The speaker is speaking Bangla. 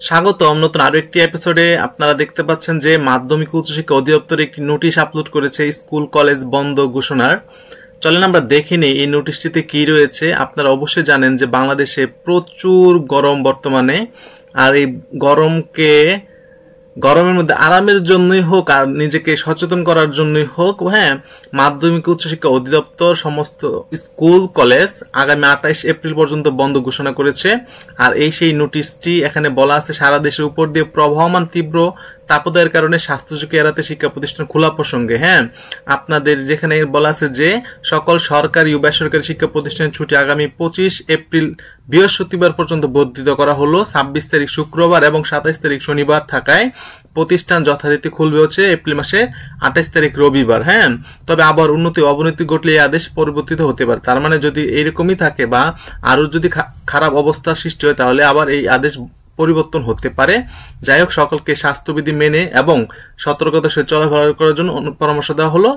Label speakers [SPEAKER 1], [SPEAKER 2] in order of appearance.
[SPEAKER 1] স্বাগতম নতুন আরো একটি এপিসোডে। আপনারা দেখতে পাচ্ছেন যে মাধ্যমিক উচ্চশিক্ষা অধিদপ্তর একটি নোটিশ আপলোড করেছে স্কুল কলেজ বন্ধ ঘোষণার। চলেন আমরা দেখে নিই এই নোটিশটিতে কি রয়েছে। আপনারা অবশ্যই জানেন যে বাংলাদেশে প্রচুর গরম বর্তমানে, আর এই গরমের মধ্যে আরামের জন্যই হোক আর নিজেকে সচেতন করার জন্যই হোক, মাধ্যমিক উচ্চশিক্ষা অধিদপ্তর সমস্ত স্কুল কলেজ আগামী 28 এপ্রিল পর্যন্ত বন্ধ ঘোষণা করেছে। আর সেই নোটিশটি এখানে বলা আছে সারা দেশের উপর দিয়ে প্রবহমান তীব্র তাপদাহের কারণে স্বাস্থ্য ঝুঁকি এড়াতে শিক্ষা প্রতিষ্ঠান খোলা প্রসঙ্গে আপনাদের যেখানে বলা আছে যে সকল সরকারি ও বেসরকারি শিক্ষা প্রতিষ্ঠানের ছুটি আগামী 25 এপ্রিল বৃহস্পতিবার পর্যন্ত বর্ধিত করা হলো। 26 তারিখ শুক্রবার এবং 27 তারিখ শনিবার থাকায় প্রতিষ্ঠান যথারীতি খুলবে হচ্ছে এপ্রিল মাসে 28 তারিখ রবিবার। তবে আবার উন্নতি অবনতি ঘটলে এই আদেশ পরিবর্তিত হতে পারে। তার মানে যদি এইরকমই থাকে বা আরো যদি খারাপ অবস্থা সৃষ্টি হয় তাহলে আবার এই আদেশ পরিবর্তন হতে পারে। যাই হোক, সকলকে স্বাস্থ্যবিধি মেনে এবং সতর্কতার সাথে চলাফেরা করার জন্য পরামর্শ দেওয়া হলো।